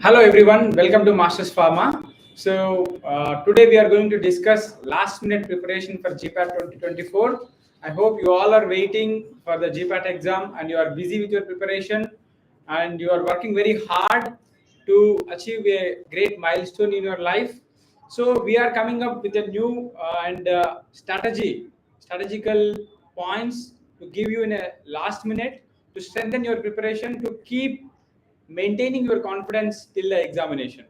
Hello everyone, welcome to Masters Pharma. So today we are going to discuss last minute preparation for Gpat 2024. I hope you all are waiting for the Gpat exam and you are busy with your preparation and you are working very hard to achieve a great milestone in your life. So we are coming up with a new and strategical points to give you in a last minute to strengthen your preparation to keep maintaining your confidence till the examination.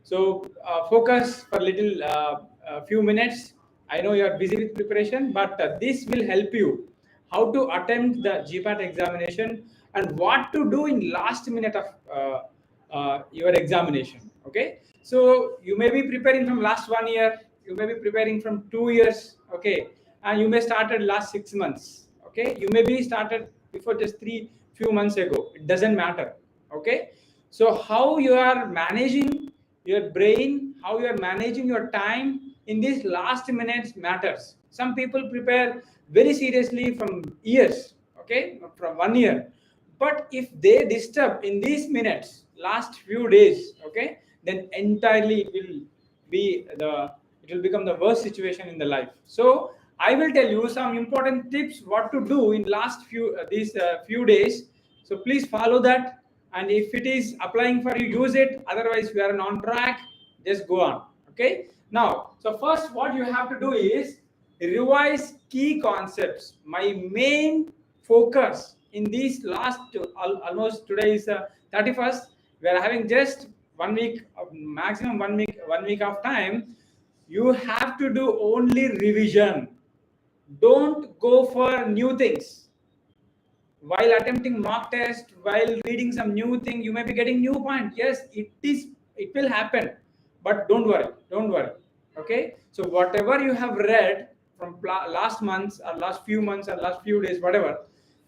So focus for little few minutes. I know you are busy with preparation, but this will help you how to attempt the Gpat examination and what to do in last minute of your examination. Okay, so you may be preparing from last 1 year, you may be preparing from 2 years, okay, and you may started last 6 months. Okay, you may be started before just few months ago. It doesn't matter. Okay, so how you are managing your brain, how you are managing your time in these last minutes matters. Some people prepare very seriously from years, okay, from 1 year, but if they disturb in these minutes last few days, okay, then entirely it will become the worst situation in the life. So I will tell you some important tips what to do in last these few days. So please follow that, and if it is applying for you, use it. Otherwise we are on track, just go on. Okay, now, so first what you have to do is revise key concepts. My main focus in these last almost today is 31st, we are having just 1 week, maximum 1 week of time. You have to do only revision. Don't go for new things. While attempting mock test, while reading some new thing, you may be getting new point. Yes, it will happen, but don't worry. Okay, so whatever you have read from last months or last few months or last few days, whatever,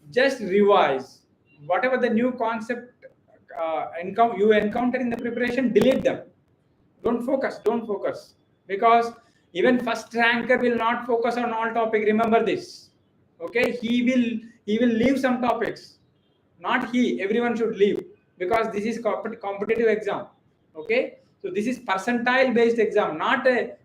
just revise. Whatever the new concept you encounter in the preparation, delete them. Don't focus, because even first ranker will not focus on all topic. Remember this. Okay, he will leave some topics. Not he, everyone should leave, because this is competitive exam. Okay, so this is percentile based exam, not a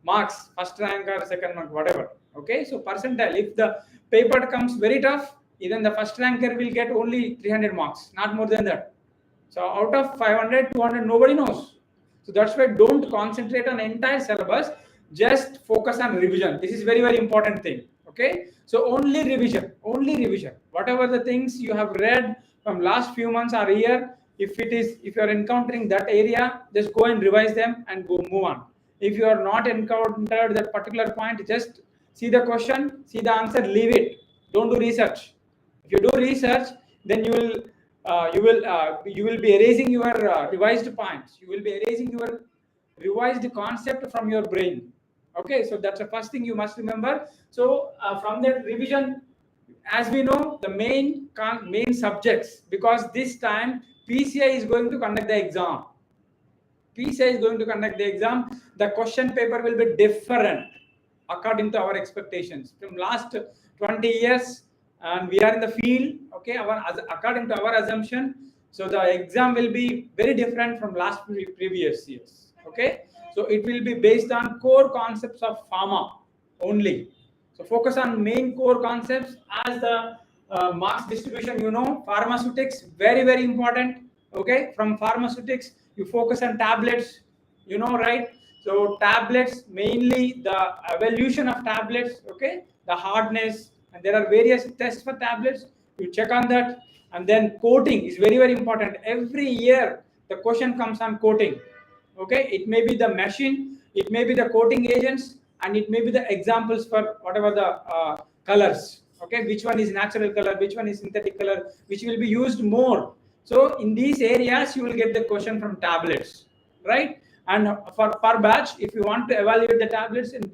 marks, first rank or second rank, whatever. Okay, so percentile. If the paper comes very tough, even the first ranker will get only 300 marks, not more than that. So out of 500, 200, nobody knows. So that's why don't concentrate on entire syllabus. Just focus on revision. This is very important thing. Okay, so only revision. Whatever the things you have read from last few months or year, if you are encountering that area, just go and revise them and go move on. If you are not encountered that particular point, just see the question, see the answer, leave it. Don't do research. If you do research, then you will be erasing your revised points. You will be erasing your revised concept from your brain. Okay, so that's the first thing you must remember. So from that revision, as we know, the main subjects, because this time PCI is going to conduct the exam. The question paper will be different according to our expectations from last 20 years, and we are in the field. Okay, according to our assumption, so the exam will be very different from last previous years. Okay, so it will be based on core concepts of pharma only. So focus on main core concepts. As the marks distribution, pharmaceutics, very important. Okay, from pharmaceutics you focus on tablets, right? So tablets, mainly the evolution of tablets, okay, the hardness, and there are various tests for tablets. You check on that. And then coating is very important. Every year the question comes on coating. Okay, it may be the machine, it may be the coating agents, and it may be the examples for whatever the colors. Okay, which one is natural color, which one is synthetic color, which will be used more. So in these areas you will get the question from tablets, right? And for per batch, if you want to evaluate the tablets, in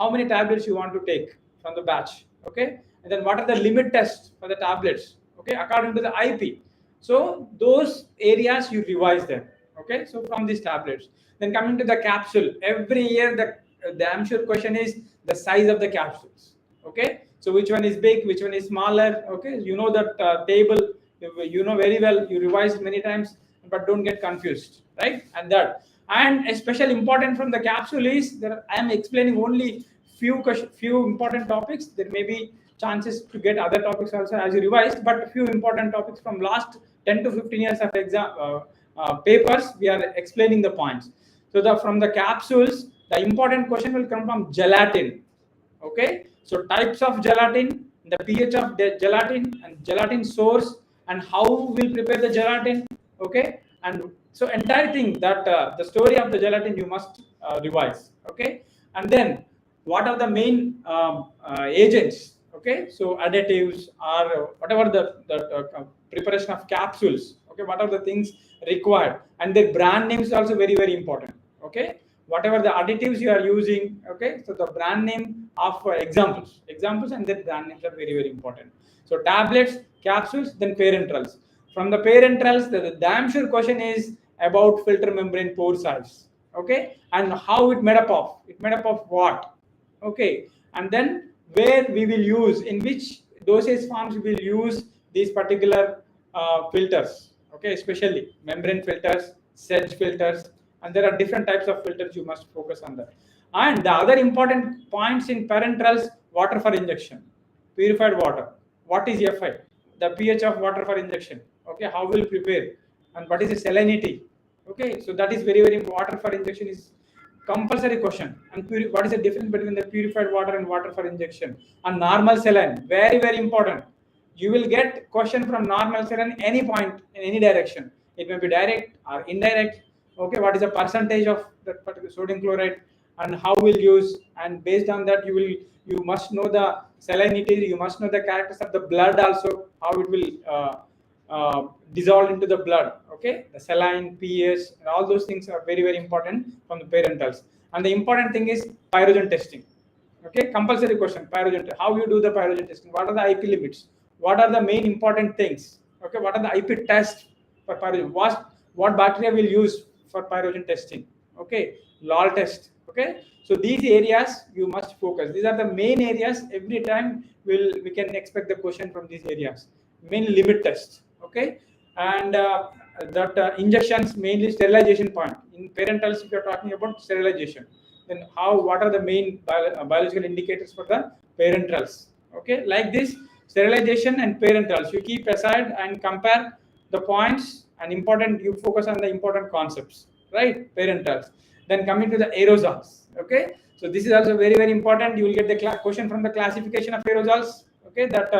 how many tablets you want to take from the batch. Okay, and then what are the limit tests for the tablets? Okay, according to the IP. So those areas you revise them. Okay, so from these tablets. Then coming to the capsule, every year the I'm sure question is the size of the capsules. Okay, so which one is big, which one is smaller? Okay, you know that table, you know very well, you revised many times, but don't get confused, right? And especially important from the capsule is that I am explaining only few important topics. There may be chances to get other topics also as you revised, but few important topics from last 10 to 15 years of exam papers, we are explaining the points. So from the capsules, the important question will come from gelatin. Okay, so types of gelatin, the pH of the gelatin, and gelatin source, and how we'll prepare the gelatin. Okay, and so entire thing that the story of the gelatin you must revise. Okay, and then what are the main agents? Okay, so additives or whatever the preparation of capsules. Okay, what are the things required, and the brand name is also very very important. Okay, whatever the additives you are using. Okay, so the brand name of examples and then brand names are very very important. So tablets, capsules, then parenterals. From the parenterals, the damn sure question is about filter membrane pore size. Okay, and how it made up of. It made up of what? Okay, and then where we will use, in which dosage forms we will use these particular filters. Okay, especially membrane filters, sedge filters, and there are different types of filters you must focus on that. And the other important points in parenterals: water for injection, purified water. What is FI? The pH of water for injection. Okay, how will prepare, and what is the salinity? Okay, so that is very very important. Water for injection is compulsory question. And what is the difference between the purified water and water for injection? And normal saline, very very important. You will get question from normal saline any point in any direction. It may be direct or indirect. Okay, what is the percentage of that particular sodium chloride, and how we'll use, and based on that you must know the salinity, you must know the characters of the blood also, how it will dissolve into the blood. Okay, the saline, pH, and all those things are very very important from the parentals. And the important thing is pyrogen testing. Okay, compulsory question, pyrogen. How you do the pyrogen testing? What are the IP limits? What are the main important things? Okay, what are the IP tests for pyrogen? What bacteria will use for pyrogen testing? Okay, LOL test. Okay, so these areas you must focus. These are the main areas. Every time we can expect the question from these areas. Main limit test. Okay, and that injections, mainly sterilization point. In parentals, if you are talking about sterilization, then what are the main biological indicators for the parenterals? Okay, like this, sterilization and parenterals you keep aside and compare the points, and important, you focus on the important concepts, right? Parenterals. Then coming to the aerosols. Okay, so this is also very very important. You will get the question from the classification of aerosols. Okay, that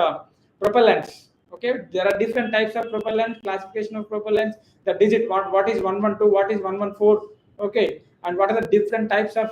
propellants. Okay, there are different types of propellants, classification of propellants, the digit, what is 112, what is 114. Okay, and what are the different types of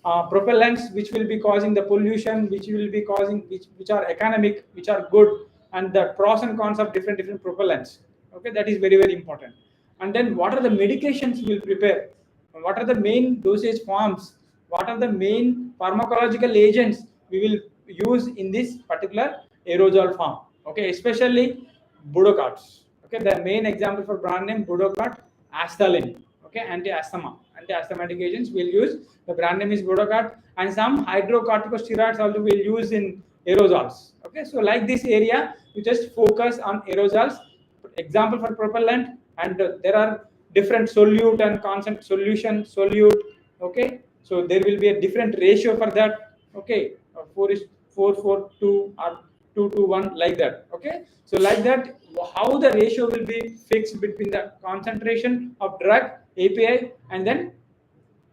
propellants which will be causing the pollution, which will be causing, which are economic, which are good, and the pros and cons of different propellants. Okay, that is very very important. And then what are the medications we will prepare, what are the main dosage forms, what are the main pharmacological agents we will use in this particular aerosol form. Okay, especially budocarts. Okay, the main example for brand name budocart, Asthalin. Okay, anti-asthmatic agents will use. The brand name is budocart, and some hydrocorticosteroids also will use in aerosols. Okay, so like this area, you just focus on aerosols. Example for propellant, and there are different solute and constant solution solute. Okay, so there will be a different ratio for that. Okay, 4:4:2 or 2:1, like that. Okay, so like that, how the ratio will be fixed between the concentration of drug, API, and then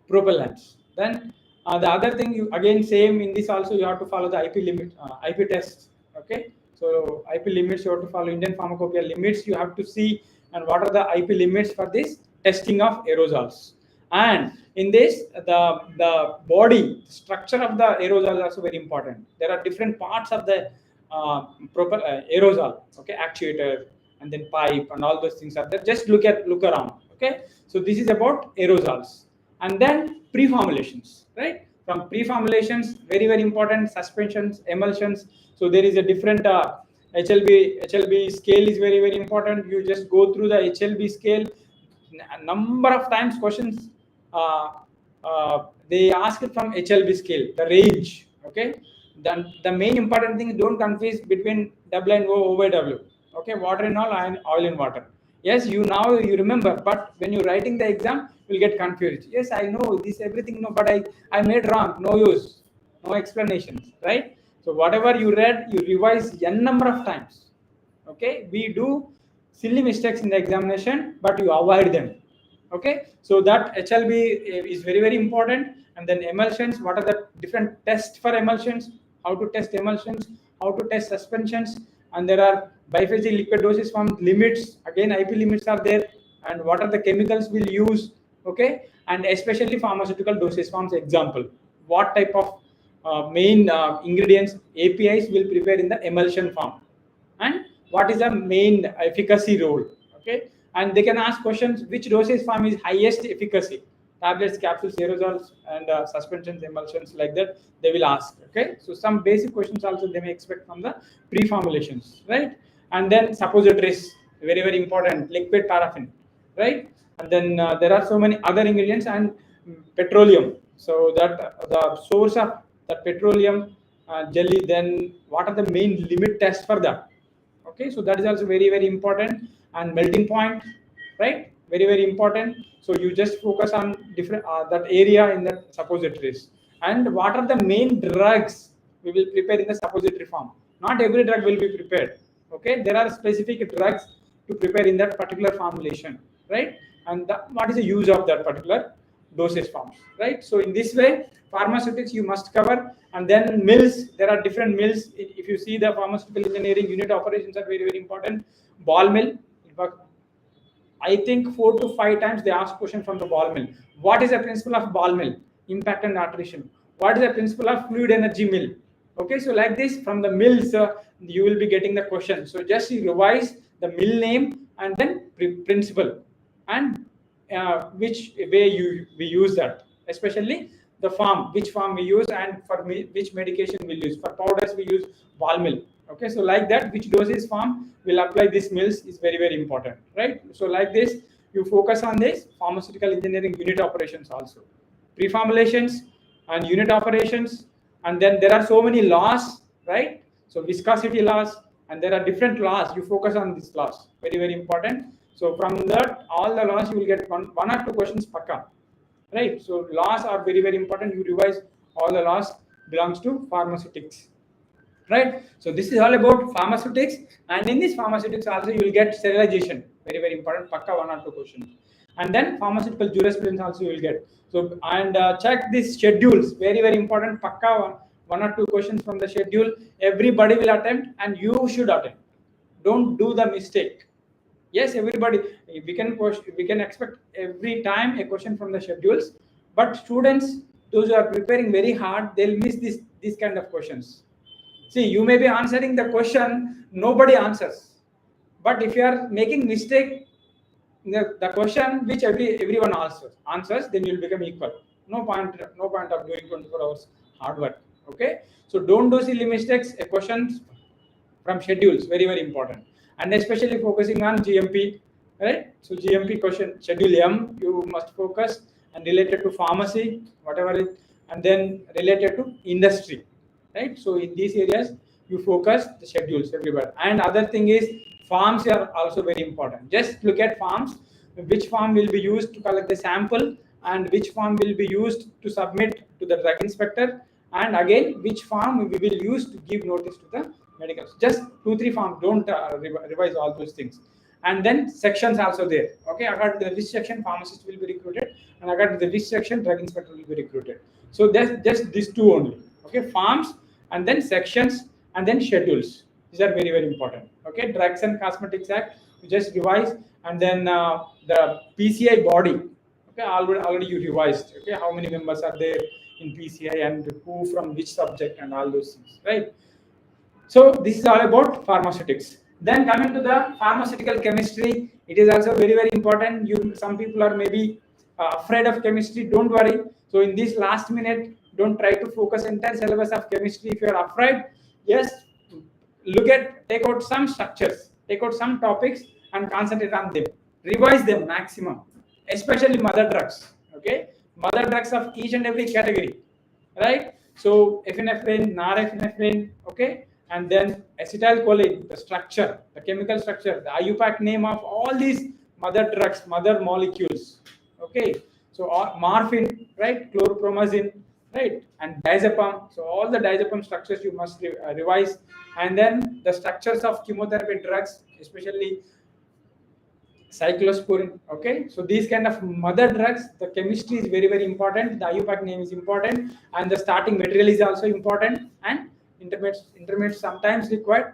propellants. Then the other thing, you again same in this also, you have to follow the IP limit, IP test. Okay, so IP limits you have to follow. Indian Pharmacopoeia limits you have to see, and what are the IP limits for this testing of aerosols. And in this, the body structure of the aerosol is also very important. There are different parts of the aerosol. Okay, actuator, and then pipe, and all those things are there. Just look around. Okay, so this is about aerosols. And then pre-formulations, right? From pre-formulations, very important, suspensions, emulsions. So there is a different HLB scale is very important. You just go through the HLB scale. A number of times questions they ask it from HLB scale, the range. Okay, then the main important thing, don't confuse between W and O by W. Okay, water in oil and oil in water. Yes, you remember, but when you're writing the exam, you'll get confused. Yes, I know this everything, no, but I made wrong. No use, no explanations, right? So whatever you read, you revise n number of times. Okay, we do silly mistakes in the examination, but you avoid them. Okay, so that HLB is very important. And then emulsions, what are the different tests for emulsions, how to test emulsions, how to test suspensions, and there are biphasic liquid dosage form limits, again IP limits are there, and what are the chemicals we'll use. Okay, and especially pharmaceutical dosage forms, example, what type of main ingredients, APIs will prepare in the emulsion form, and what is the main efficacy role. Okay, and they can ask questions, which dosage form is highest efficacy, tablets, capsules, aerosols, and suspensions, emulsions, like that they will ask. Okay, so some basic questions also they may expect from the pre-formulations, right? And then suppositories, very important, liquid paraffin, right? And then there are so many other ingredients, and petroleum, so that the source of the petroleum jelly, then what are the main limit tests for that. Okay, so that is also very important. And melting point, right, very important. So you just focus on different that area in the suppositories. And what are the main drugs we will prepare in the suppository form. Not every drug will be prepared. Okay, there are specific drugs to prepare in that particular formulation, right? And what is the use of that particular dosage forms, right? So in this way, pharmaceutics you must cover. And then mills, there are different mills. If you see the pharmaceutical engineering unit operations are very important. Ball mill, I think 4 to 5 times they ask question from the ball mill. What is the principle of ball mill? Impact and attrition. What is the principle of fluid energy mill? Okay, so like this from the mills, you will be getting the question. So just revise the mill name and then principle, and which way we use that, especially the form, which form we use, and for which medication we use. For powders we use ball mill. Okay, so like that, which dosage form will apply this mills is very important, right? So like this, you focus on this pharmaceutical engineering unit operations also, pre-formulations and unit operations. And then there are so many laws, right? So viscosity laws, and there are different laws. You focus on these laws, very important. So from that, all the laws you will get one or two questions pakka, right? So laws are very very important. You revise all the laws belongs to pharmaceutics, right? So this is all about pharmaceutics. And in this pharmaceutics also you will get sterilization, very important, pakka one or two questions. And then pharmaceutical jurisprudence also you will get. So and check these schedules, very important, pakka one or two questions from the schedule. Everybody will attempt and you should attempt. Don't do the mistake. Yes, everybody, we can expect every time a question from the schedules, but students, those who are preparing very hard, they'll miss these kind of questions. See, you may be answering the question, nobody answers, but if you are making mistake the question which everyone answers, then you'll become equal. No point of doing 24 hours hard work. Okay, so don't do silly mistakes. A questions from schedules, very important, and especially focusing on GMP, right? So GMP question, schedule M, you must focus, and related to pharmacy, whatever it, and then related to industry, right? So in these areas you focus the schedules, everywhere. And other thing is forms are also very important. Just look at forms, which form will be used to collect the sample, and which form will be used to submit to the drug inspector, and again which form we will use to give notice to the medical. Just 2-3 forms, don't revise all those things. And then sections also there. Okay, according to which section pharmacist will be recruited, and according to which section drug inspector will be recruited. So that's just these two only. Okay, forms, and then sections, and then schedules. These are very important. Okay, Drugs and Cosmetics Act, you just revise. And then the PCI body. Okay, already you revised. Okay, how many members are there in PCI, and who from which subject, and all those things, right? So this is all about pharmaceutics. Then coming to the pharmaceutical chemistry, it is also very important. Some people are maybe afraid of chemistry. Don't worry. So in this last minute, Don't try to focus entire syllabus of chemistry. If you are afraid, yes, take out some structures, take out some topics and concentrate on them. Revise them maximum, especially mother drugs. Okay, mother drugs of each and every category, right? So epinephrine, norepinephrine, okay, and then acetylcholine, the structure, the chemical structure, the IUPAC name of all these mother drugs, mother molecules, okay. So morphine, right, chlorpromazine, right, and diazepam. So all the diazepam structures you must revise, and then the structures of chemotherapy drugs, especially cyclosporin. Okay, so these kind of mother drugs, the chemistry is very important, the IUPAC name is important, and the starting material is also important, and intermediates sometimes required,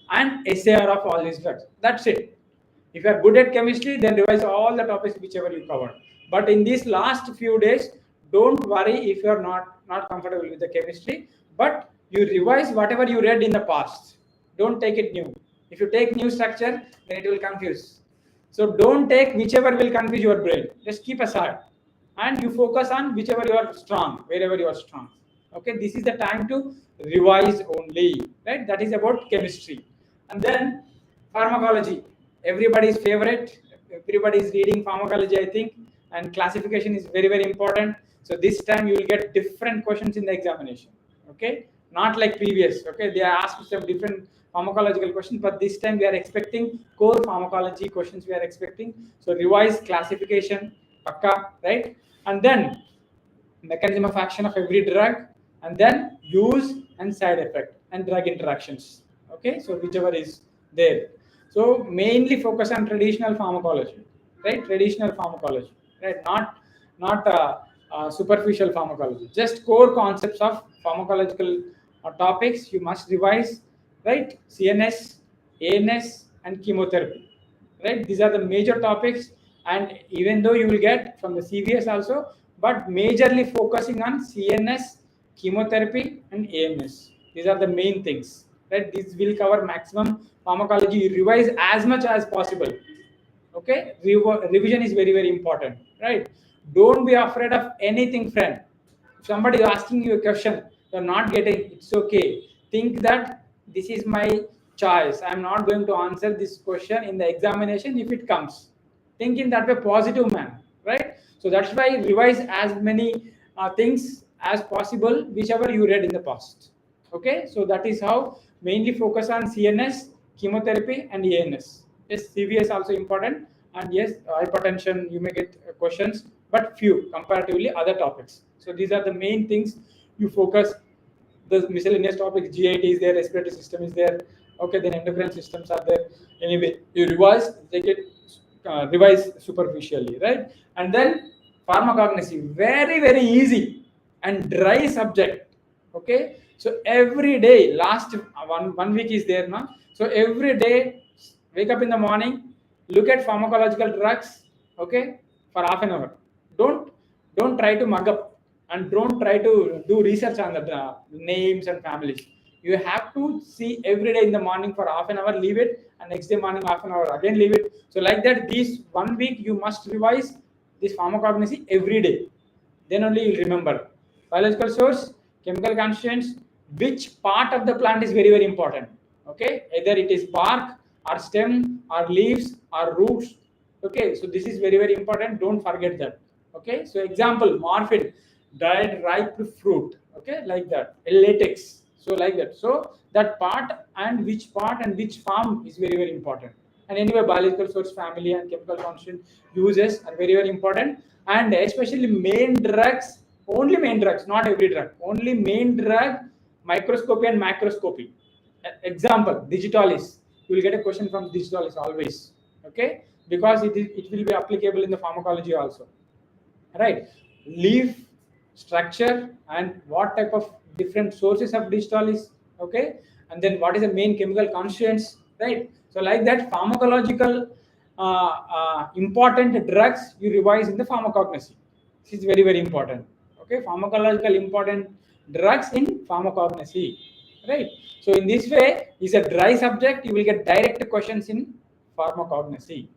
and SAR of all these drugs. That's it. If you are good at chemistry, then revise all the topics whichever you covered. But in these last few days, don't worry if you are not comfortable with the chemistry, but you revise whatever you read in the past. Don't take it new. If you take new structure, then it will confuse. So don't take whichever will confuse your brain. Just keep aside, and you focus on whichever you are strong, wherever you are strong. Okay, this is the time to revise only, right? That is about chemistry. And then pharmacology, everybody's favorite. Everybody is reading pharmacology, I think, and classification is very important. So this time you will get different questions in the examination. Okay, not like previous. Okay, they are asked some different pharmacological questions, but this time we are expecting core pharmacology questions. We are expecting, so revise classification, pakka, right? And then mechanism of action of every drug, and then use and side effect and drug interactions. Okay, so whichever is there. So mainly focus on traditional pharmacology, right? Traditional pharmacology, right? Not superficial pharmacology. Just core concepts of pharmacological topics you must revise, right? CNS, ANS, and chemotherapy, right? These are the major topics, and even though you will get from the CVS also, but majorly focusing on CNS, chemotherapy, and AMS. These are the main things, right? This will cover maximum pharmacology. You revise as much as possible. Okay, revision is very important, right? Don't be afraid of anything, friend. If somebody is asking you a question you're not getting, it's okay. Think that this is my choice, I'm not going to answer this question in the examination if it comes. Think in that way, positive man, right? So that's why revise as many things as possible whichever you read in the past. Okay, so that is how mainly focus on CNS, chemotherapy, and ANS. Yes, CVS also important, and yes, hypertension you may get questions, but few comparatively other topics. So these are the main things you focus. The miscellaneous topics, GIT is there, respiratory system is there. Okay, then endocrine systems are there. Anyway, you revise, take it, revise superficially, right? And then pharmacognosy, very easy and dry subject. Okay, so every day, last one week is there now. So every day, wake up in the morning, look at pharmacological drugs, okay, for half an hour. Don't try to mug up, and don't try to do research on the names and families. You have to see every day in the morning for half an hour, leave it, and next day morning half an hour again leave it. So like that, this 1 week you must revise this pharmacognosy every day. Then only you remember biological source, chemical constituents, which part of the plant is very important. Okay, either it is bark or stem or leaves or roots. Okay, so this is very important. Don't forget that. Okay, so example, morphine, dried ripe fruit. Okay, like that. Latex. So like that. So that part and which farm is very important. And anyway, biological source, family, and chemical constituent uses are very important. And especially main drugs, only main drugs, not every drug, only main drug, microscopy and macroscopy. Example, digitalis. You will get a question from digitalis always. Okay, because it will be applicable in the pharmacology also, right? Leaf structure and what type of different sources of digitalis. Okay, and then what is the main chemical constituents, right? So like that, pharmacological important drugs you revise in the pharmacognosy. This is very important. Okay, pharmacological important drugs in pharmacognosy, right? So in this way, is a dry subject, you will get direct questions in pharmacognosy.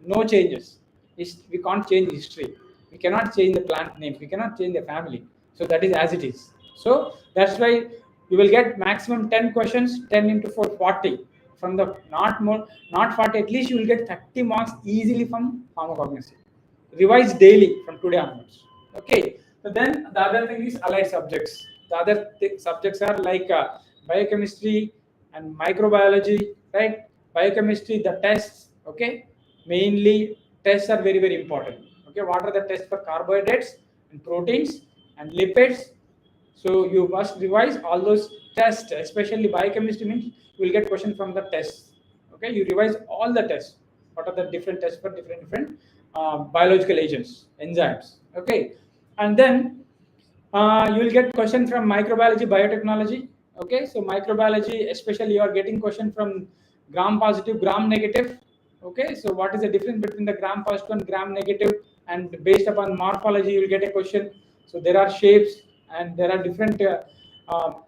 No changes. We can't change history, we cannot change the plant name, we cannot change the family, so that is as it is. So that's why you will get maximum 10 questions, 10 into 4, 40. From the not more, not 40, at least you will get 30 marks easily from pharmacognosy. Revise daily from today onwards. Okay. So then the other thing is allied subjects. The other subjects are like biochemistry and microbiology, right? Biochemistry, the tests, okay? Mainly tests are very, very important. Okay, what are the tests for carbohydrates and proteins and lipids? So you must revise all those tests, especially biochemistry means you will get question from the tests. Okay, you revise all the tests. What are the different tests for different biological agents, enzymes? Okay, and then you will get question from microbiology, biotechnology. Okay, so microbiology, especially you are getting question from gram positive, gram negative. Okay, so what is the difference between the gram positive and gram negative? And based upon morphology, you will get a question. So there are shapes and there are different.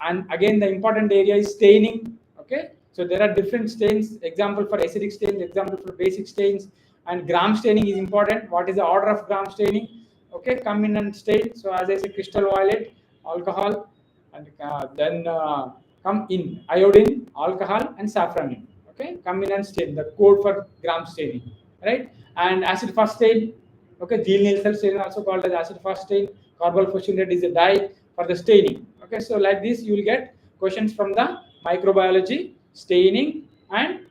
And again, the important area is staining. Okay, so there are different stains. Example for acidic stains, example for basic stains, and gram staining is important. What is the order of gram staining? Okay, come in and stain. So as I say, crystal violet, alcohol, and then come in iodine, alcohol, and saffron. Okay, come in and stain. The code for gram staining, right? And acid fast stain. Okay, Thiel-Nielsen stain also called as acid fast stain. Carbonyl fusinate is a dye for the staining. Okay, so like this you will get questions from the microbiology, staining, and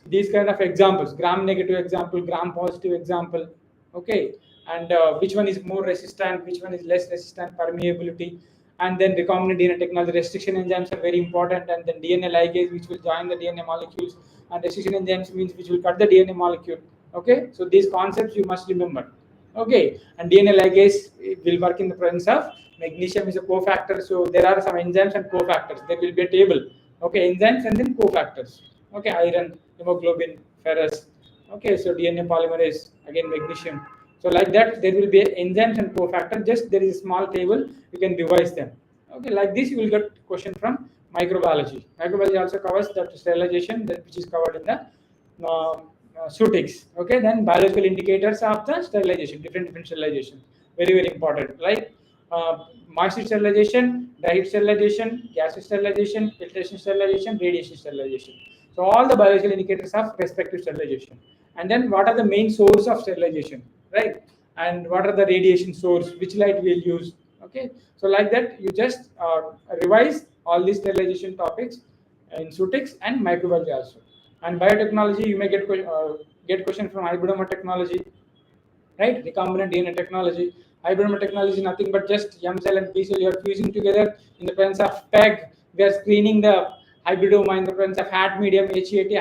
these kind of examples. Gram negative example, gram positive example. Okay, and which one is more resistant, which one is less resistant, permeability, and then recombinant DNA technology. Restriction enzymes are very important, and then DNA ligase, which will join the DNA molecules, and restriction enzymes means which will cut the DNA molecule. Okay, so these concepts you must remember. Okay, and DNA ligase will work in the presence of magnesium is a cofactor. So there are some enzymes and cofactors. There will be a table. Okay, enzymes and then cofactors. Okay, iron, hemoglobin, ferrous. Okay, so DNA polymerase, again magnesium. So like that, there will be enzymes and cofactors. Just there is a small table, you can revise them. Okay, like this you will get question from microbiology. Microbiology also covers that sterilization, that which is covered in the Sutics. Okay, then biological indicators of the sterilization, different sterilization, very important. Like moisture sterilization, dry heat sterilization, gas sterilization, filtration sterilization, radiation sterilization. So all the biological indicators of respective sterilization. And then what are the main source of sterilization, right? And what are the radiation source, which light we'll use. Okay, so like that you just revise all these sterilization topics in Sutics and microbiology also. And biotechnology, you may get question from hybridoma technology, right? Recombinant DNA technology. Hybridoma technology is nothing but just M cell and B cell you are fusing together in the presence of PEG. We are screening the hybridoma in the presence of HAT medium, HEAT,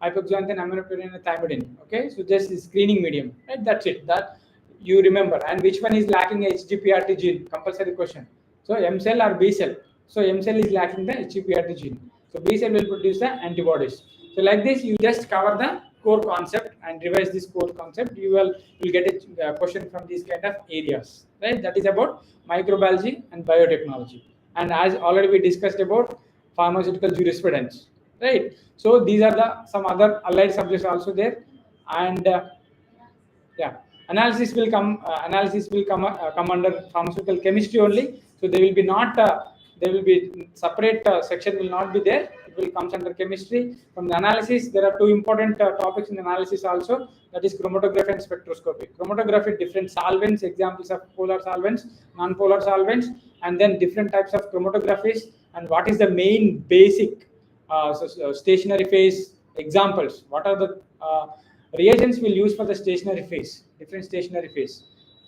hypoxanthine, aminopyrin, and thymidine. Okay, so just the screening medium, right? That's it. That you remember. And which one is lacking HGPRT gene? Compulsory question. So M cell or B cell. So M cell is lacking the HGPRT gene. So B cell will produce the antibodies. So like this, you just cover the core concept and revise this core concept. You will get a question from these kind of areas, right? That is about microbiology and biotechnology. And as already we discussed about pharmaceutical jurisprudence, right? So these are the some other allied subjects also there, and yeah, analysis will come under pharmaceutical chemistry only. So they will be not there will be separate section will not be there. It will comes under chemistry. From the analysis, there are two important topics in analysis also, that is chromatography and spectroscopy. Chromatography, different solvents, examples of polar solvents, non-polar solvents, and then different types of chromatographies, and what is the main basic stationary phase examples. What are the reagents we'll use for the stationary phase, different stationary phase,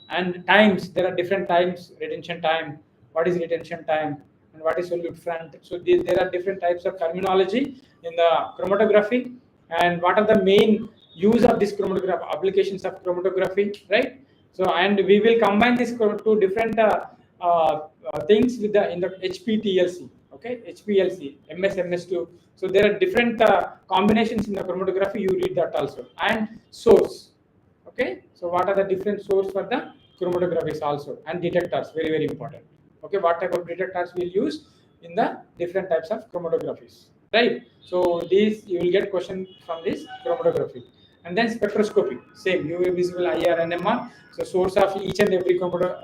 and times. There are different times, retention time. What is retention time, and what is solute front? So there are different types of terminology in the chromatography, and what are the main use of this chromatography, applications of chromatography, right? So, and we will combine these two different things with the in the HPTLC. Okay, HPLC, MS2. So there are different combinations in the chromatography. You read that also. And source. Okay, so what are the different source for the chromatographies also, and detectors, very important. Okay, what type of detectors we'll use in the different types of chromatographies, right? So these you will get question from this chromatography. And then spectroscopy, same UV visible, IR, NMR. So source of each and every computer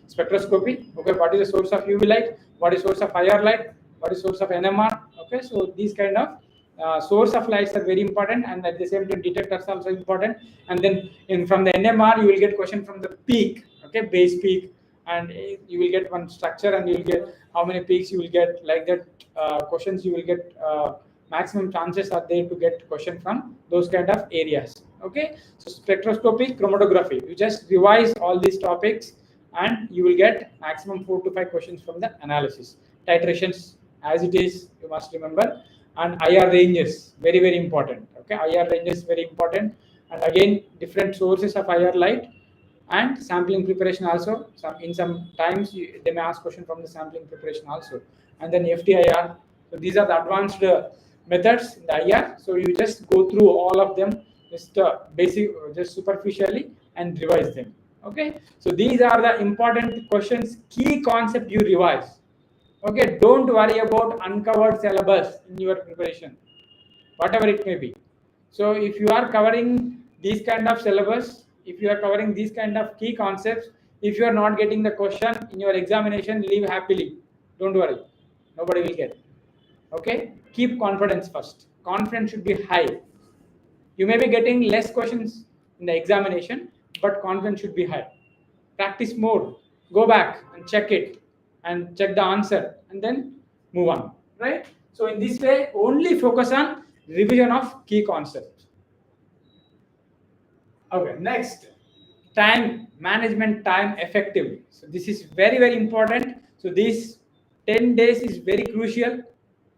spectroscopy. Okay, what is the source of UV light? What is source of IR light? What is source of NMR? Okay, so these kind of source of lights are very important, and at the same time detectors also important. And then from the NMR you will get question from the peak, okay, base peak, and you will get one structure, and you will get how many peaks you will get, like that. Questions you will get, maximum chances are there to get question from those kind of areas. Okay, so spectroscopy, chromatography, you just revise all these topics and you will get maximum 4 to 5 questions from the analysis. Titrations as it is, you must remember. And IR ranges, very very important. Okay, IR ranges very important. And again, different sources of IR light, and sampling preparation also. In some times they may ask question from the sampling preparation also. And then FTIR. So these are the advanced methods in the IR. So you just go through all of them, just basic, just superficially, and revise them. Okay, so these are the important questions, key concept you revise. Okay, don't worry about uncovered syllabus in your preparation, whatever it may be. So if you are covering these kind of syllabus, if you are covering these kind of key concepts, if you are not getting the question in your examination, leave happily. Don't worry, nobody will get. Okay, keep confidence first. Confidence should be high. You may be getting less questions in the examination, but confidence should be high. Practice more. Go back and check it, and check the answer, and then move on. Right? So in this way, only focus on revision of key concepts. Okay, next, time management, time effectively. So this is very very important. So this 10 days is very crucial.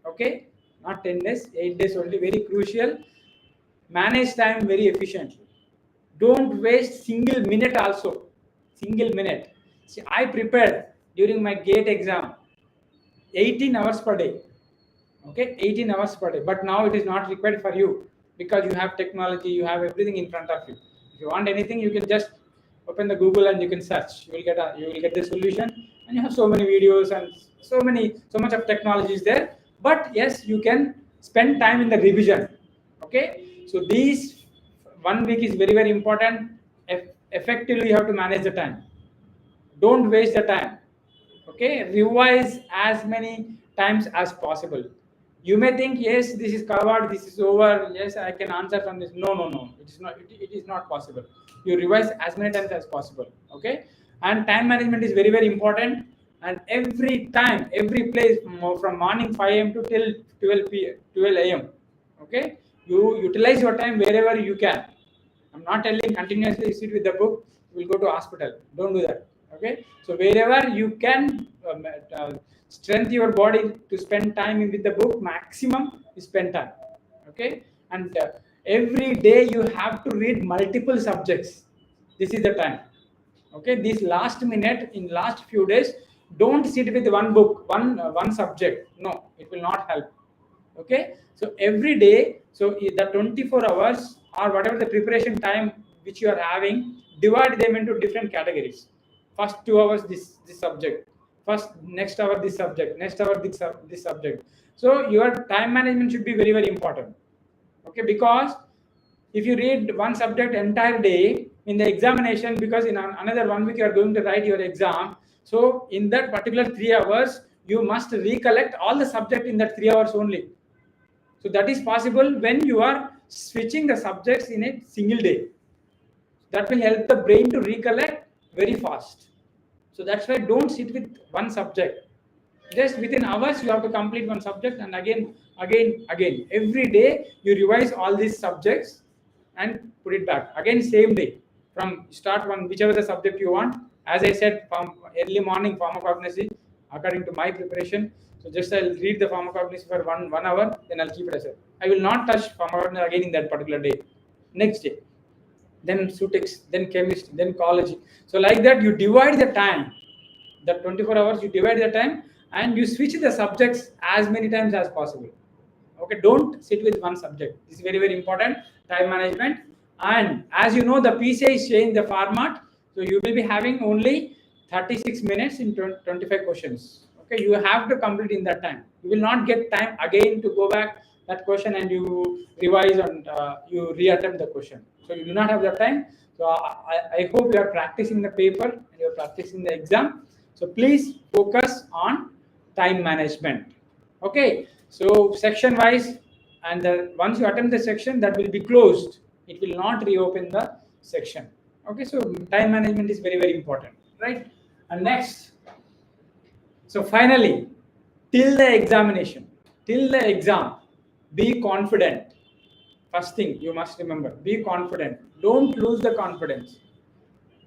Okay, not 10 days, 8 days only, very crucial. Manage time very efficiently. Don't waste single minute also. Single minute. See, I prepared during my GATE exam 18 hours per day. Okay, 18 hours per day. But now it is not required for you, because you have technology, you have everything in front of you. If you want anything, you can just open the Google and you can search. You will get the solution, and you have so many videos and so much of technology is there. But yes, you can spend time in the revision. Okay, so these 1 week is very very important. Effectively, you have to manage the time. Don't waste the time. Okay, revise as many times as possible. You may think, yes, this is covered, this is over, yes, I can answer from this. No, no, no, it is not. It is not possible. You revise as many times as possible. Okay, and time management is very very important. And every time, every place, from morning 5 a.m. to till 12 a.m. Okay, you utilize your time wherever you can. I'm not telling continuously sit with the book, you will go to hospital. Don't do that. Okay, so wherever you can strengthen your body to spend time with the book, maximum you spend time. Okay, and every day you have to read multiple subjects. This is the time. Okay, this last minute, in last few days, don't sit with one book, one subject. No, it will not help. Okay, so every day, so the 24 hours or whatever the preparation time which you are having, divide them into different categories. First 2 hours this subject, first next hour this subject, next hour this subject. So your time management should be very very important. Okay, because if you read one subject entire day in the examination, because in another 1 week you are going to write your exam, so in that particular 3 hours you must recollect all the subject in that 3 hours only. So that is possible when you are switching the subjects in a single day. That will help the brain to recollect very fast. So that's why don't sit with one subject. Just within hours you have to complete one subject, and again. Every day you revise all these subjects and put it back. Again, same day. From start one, whichever the subject you want. As I said, from early morning pharmacognosy, according to my preparation. So just I'll read the pharmacognosy for one hour, then I'll keep it aside. I will not touch pharmacognosy again in that particular day. Next day, then Pharmaceutics, then chemistry, then ecology. So like that, you divide the time. The 24 hours, you divide the time, and you switch the subjects as many times as possible. Okay, don't sit with one subject. This is very very important. Time management. And as you know, the PCI is changed the format, so you will be having only 36 minutes in 25 questions. Okay, you have to complete in that time. You will not get time again to go back that question and you revise and you reattempt the question. So you do not have the time. So I hope you are practicing the paper and you are practicing the exam. So please focus on time management. Okay, so section wise, and once you attempt the section, that will be closed. It will not reopen the section. Okay, so time management is very, very important, right? And next, so finally, till the examination, till the exam, be confident. First thing you must remember, be confident. Don't lose the confidence.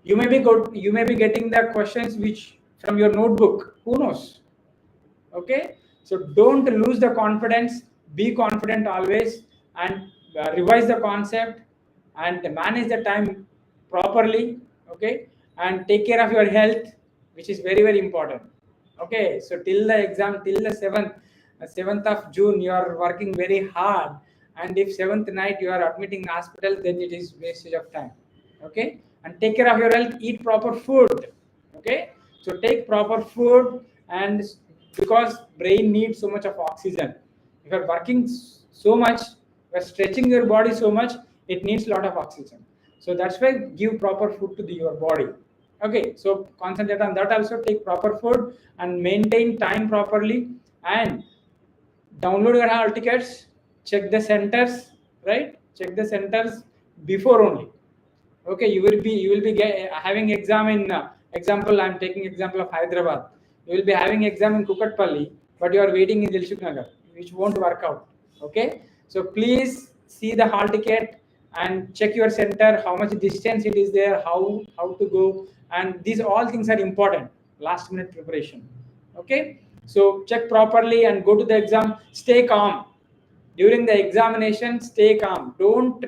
You may be good, you may be getting the questions which from your notebook. Who knows? Okay, so don't lose the confidence. Be confident always, and revise the concept and manage the time properly. Okay, and take care of your health, which is very, very important. Okay, so till the exam, till the 7th of June, you are working very hard, and if 7th night you are admitting hospital, then it is wastage of time. Okay, and take care of your health, eat proper food. Okay, so take proper food, and because brain needs so much of oxygen, if you are working so much, you are stretching your body so much, it needs a lot of oxygen. So that's why give proper food to your body. Okay, so concentrate on that also. Take proper food and maintain time properly, and download your hall tickets, check the centers, right? Check the centers before only. Okay, you will be having exam in example, I'm taking example of Hyderabad. You will be having exam in Kukatpalli, but you are waiting in Dilshuk Nagar, which won't work out. Okay, so please see the hall ticket and check your center, how much distance it is there, how to go, and these all things are important. Last minute preparation. Okay, so check properly and go to the exam. Stay calm during the examination. Stay calm. Don't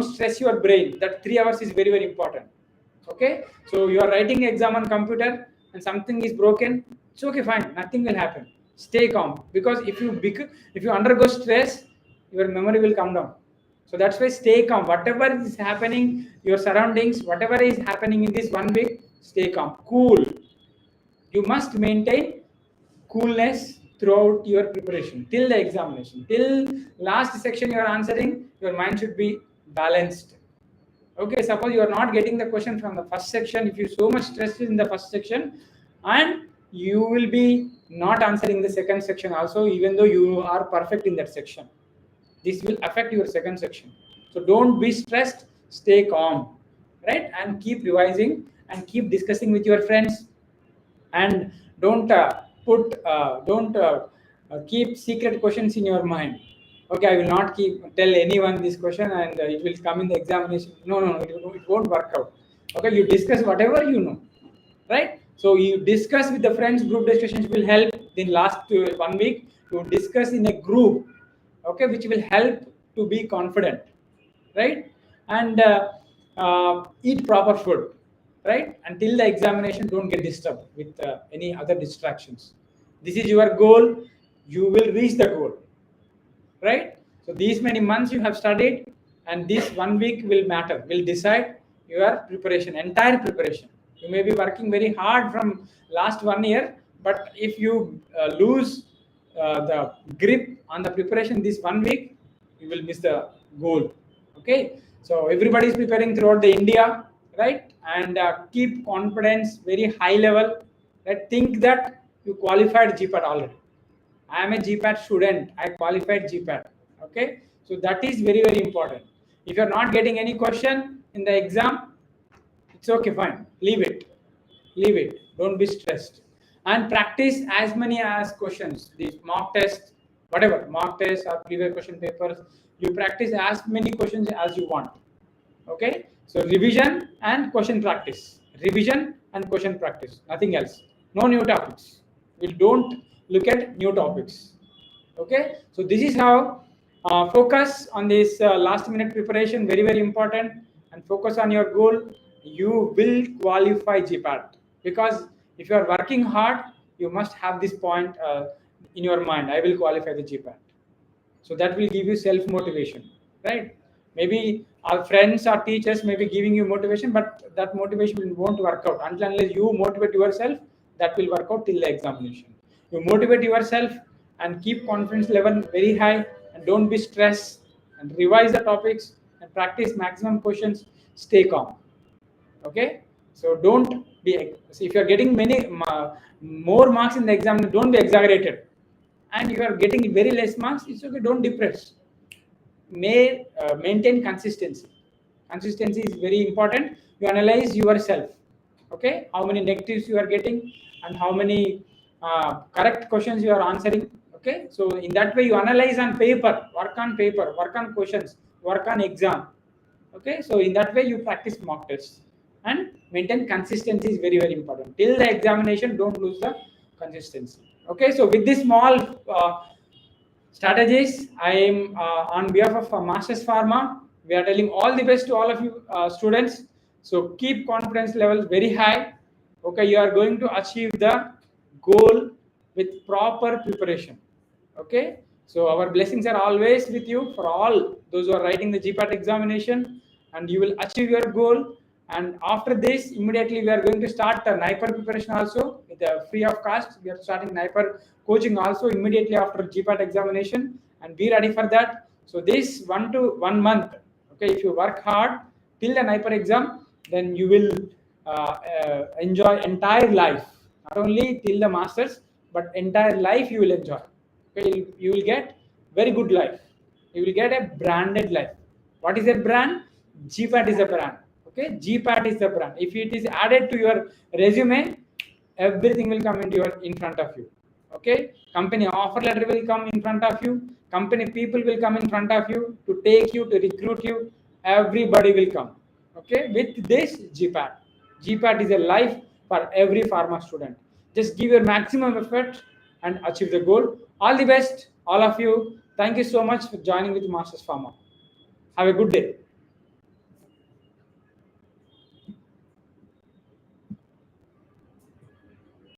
stress your brain. That 3 hours is very, very important. Okay, so you are writing exam on computer and something is broken. It's okay, fine, nothing will happen. Stay calm, because if you undergo stress, your memory will come down. So that's why stay calm. Whatever is happening, your surroundings, whatever is happening in this 1 week, stay calm, cool. You must maintain coolness throughout your preparation till the examination. Till last section you are answering, your mind should be balanced. Okay, suppose you are not getting the question from the first section, if you so much stressed in the first section, and you will be not answering the second section also, even though you are perfect in that section. This will affect your second section. So don't be stressed, stay calm, right? And keep revising and keep discussing with your friends, and don't keep secret questions in your mind. Okay, I will not tell anyone this question, and it will come in the examination. No, it won't work out. Okay, you discuss whatever you know, right? So you discuss with the friends. Group discussions will help. In last 1 week, to discuss in a group, okay, which will help to be confident, right? And eat proper food, right? Until the examination, don't get disturbed with any other distractions. This is your goal. You will reach the goal, right? So these many months you have studied, and this 1 week will matter, will decide your preparation, entire preparation. You may be working very hard from last 1 year, but if you lose the grip on the preparation this 1 week, you will miss the goal. Okay, so everybody is preparing throughout the India, right? And keep confidence very high level. Right? Think that you qualified Gpat already. I am a Gpat student. I qualified Gpat. Okay, so that is very, very important. If you are not getting any question in the exam, it's okay, fine. Leave it. Don't be stressed. And practice as many as questions. These mock tests, whatever mock tests or previous question papers, you practice as many questions as you want. Okay, so revision and question practice. Revision and question practice. Nothing else. No new topics. We don't look at new topics. Okay, so this is how focus on this last minute preparation, very, very important, and focus on your goal. You will qualify Gpat, because if you are working hard, you must have this point in your mind. I will qualify the Gpat. So that will give you self motivation, right? Maybe our friends or teachers may be giving you motivation, but that motivation won't work out until unless you motivate yourself. That will work out till the examination. You motivate yourself and keep confidence level very high, and and don't be stressed, and revise the topics and practice maximum questions. Stay calm. Okay, so don't be, so if you are getting more marks in the exam, don't be exaggerated, and you are getting very less marks, it's okay, don't depress. Maintain consistency. Consistency is very important. You analyze yourself. Okay, how many negatives you are getting and how many correct questions you are answering. Okay, so in that way you analyze on paper, work on questions, work on exam. Okay, so in that way you practice mock tests and maintain consistency is very, very important. Till the examination, don't lose the consistency. Okay, so with this small strategies, I am on behalf of Masters Pharma, we are telling all the best to all of you students. So keep confidence levels very high. Okay, you are going to achieve the goal with proper preparation. Okay, so our blessings are always with you for all those who are writing the Gpat examination, and you will achieve your goal. And after this, immediately we are going to start the NIPER preparation also with a free of cost. We are starting NIPER coaching also immediately after Gpat examination, and be ready for that. So this 1 to 1 month, okay, if you work hard till the NIPER exam, then you will enjoy entire life, not only till the masters, but entire life you will enjoy. Okay, you will get very good life. You will get a branded life. What is a brand? Gpat is a brand. Okay, Gpat is the brand. If it is added to your resume, everything will come into your in front of you. Okay, company offer letter will come in front of you. Company people will come in front of you to take you, to recruit you. Everybody will come. Okay, with this Gpat. Gpat is a life for every pharma student. Just give your maximum effort and achieve the goal. All the best, all of you. Thank you so much for joining with Masters Pharma. Have a good day.